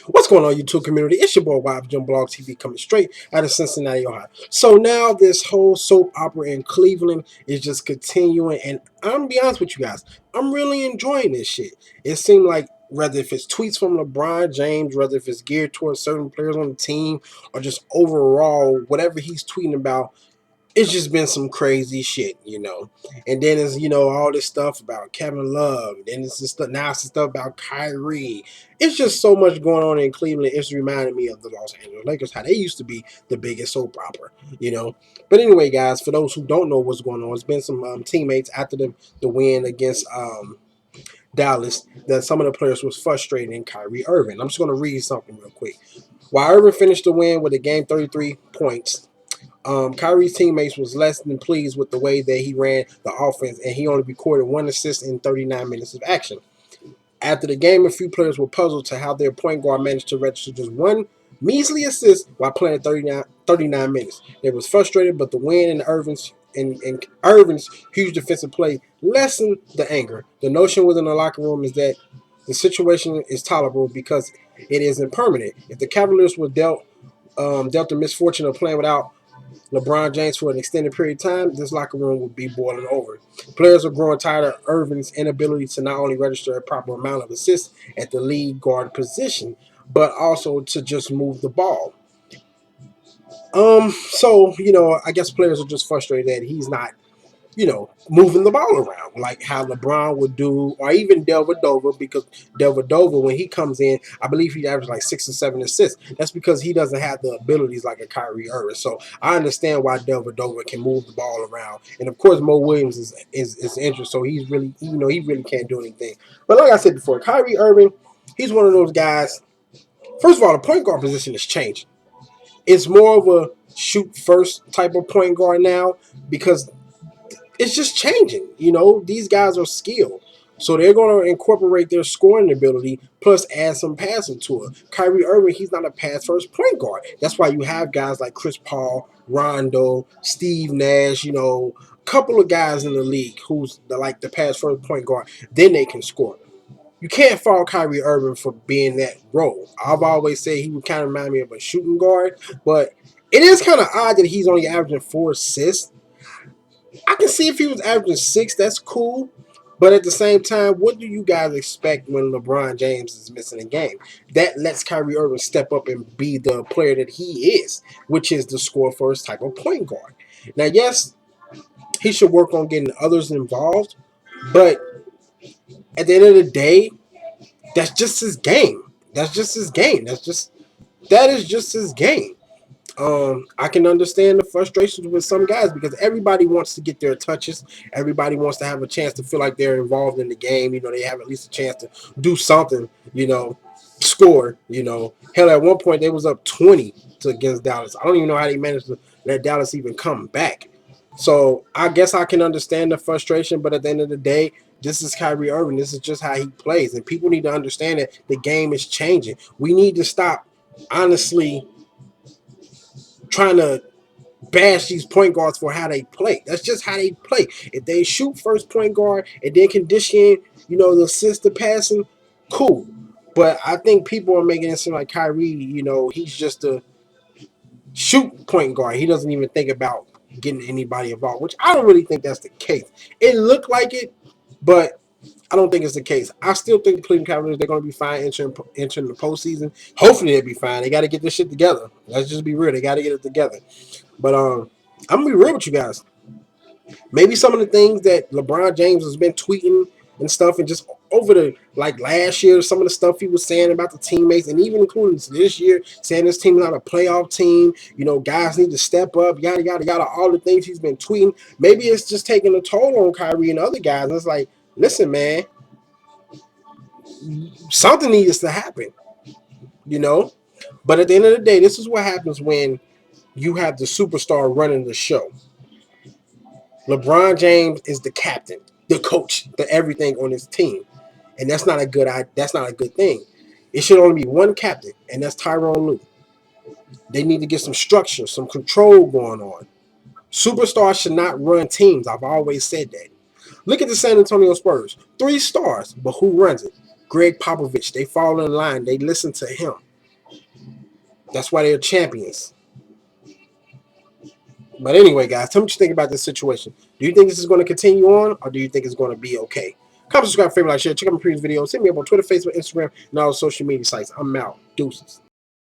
What's going on, YouTube community? It's your boy YfgmBlogTv coming straight out of Cincinnati, Ohio. So now this whole soap opera in Cleveland is just continuing, and I'm gonna be honest with you guys, I'm really enjoying this shit. It seemed like whether if it's tweets from LeBron James, whether if it's geared towards certain players on the team, or just overall whatever he's tweeting about, it's just been some crazy shit. And then it's all this stuff about Kevin Love. Then it's just now it's the stuff about Kyrie. It's just so much going on in Cleveland. It's reminding me of the Los Angeles Lakers, how they used to be the biggest soap opera. But anyway, guys, for those who don't know what's going on, it's been some teammates after the win against Dallas that some of the players was frustrated in Kyrie Irving. I'm just going to read something real quick. While Irving finished the win with a game 33 points, Kyrie's teammates was less than pleased with the way that he ran the offense, and he only recorded one assist in 39 minutes of action. After the game, a few players were puzzled to how their point guard managed to register just one measly assist while playing 39 minutes. They was frustrated, but the win and Irving's huge defensive play lessened the anger. The notion within the locker room is that the situation is tolerable because it isn't permanent. If the Cavaliers were dealt the misfortune of playing without LeBron James for an extended period of time, this locker room would be boiling over. Players are growing tired of Irving's inability to not only register a proper amount of assists at the lead guard position, but also to just move the ball. So I guess players are just frustrated that he's not moving the ball around like how LeBron would do, or even Delvedova, because Delvedova, when he comes in, I believe he averaged like 6 or 7 assists. That's because he doesn't have the abilities like a Kyrie Irving. So I understand why Delvedova can move the ball around. And of course, Mo Williams is injured, so he's really, he really can't do anything. But like I said before, Kyrie Irving, he's one of those guys. First of all, the point guard position is changing. It's more of a shoot first type of point guard now because it's just changing. These guys are skilled. So they're going to incorporate their scoring ability plus add some passing to it. Kyrie Irving, he's not a pass first point guard. That's why you have guys like Chris Paul, Rondo, Steve Nash, a couple of guys in the league who's the pass first point guard. Then they can score. You can't fault Kyrie Irving for being that role. I've always said he would kind of remind me of a shooting guard, but it is kind of odd that he's only averaging 4 assists. I can see if he was averaging 6, that's cool. But at the same time, what do you guys expect when LeBron James is missing a game? That lets Kyrie Irving step up and be the player that he is, which is the score first type of point guard. Now, yes, he should work on getting others involved, but at the end of the day, that's just his game. That's just his game. That is just his game. I can understand the frustrations with some guys because everybody wants to get their touches. Everybody wants to have a chance to feel like they're involved in the game. They have at least a chance to do something, score. Hell, at one point they was up 20 against Dallas. I don't even know how they managed to let Dallas even come back. So I guess I can understand the frustration, but at the end of the day, this is Kyrie Irving. This is just how he plays. And people need to understand that the game is changing. We need to stop, honestly, trying to bash these point guards for how they play. That's just how they play. If they shoot first point guard and then condition, the assist, the passing, cool. But I think people are making it seem like Kyrie, he's just a shoot point guard. He doesn't even think about getting anybody involved, which I don't really think that's the case. It looked like it, but I don't think it's the case. I still think the Cleveland Cavaliers, they're going to be fine entering the postseason. Hopefully they'll be fine. They got to get this shit together. Let's just be real. They got to get it together. But I'm going to be real with you guys. Maybe some of the things that LeBron James has been tweeting and stuff, and just over the last year, some of the stuff he was saying about the teammates, and even including this year, saying this team is not a playoff team, guys need to step up, yada yada yada, all the things he's been tweeting. Maybe it's just taking a toll on Kyrie and other guys. And it's like, listen, man, something needs to happen. But at the end of the day, this is what happens when you have the superstar running the show. LeBron James is the captain, the coach, the everything on his team, and that's not a good thing. It should only be one captain, and that's Tyronn Lue. They need to get some structure, some control going on. Superstars should not run teams. I've always said that. Look at the San Antonio Spurs. 3 stars, but who runs it? Greg Popovich. They fall in line. They listen to him. That's why they're champions. But anyway, guys, tell me what you think about this situation. Do you think this is going to continue on, or do you think it's going to be okay? Comment, subscribe, favorite, like, share. Check out my previous videos. Hit me up on Twitter, Facebook, Instagram, and all social media sites. I'm out. Deuces.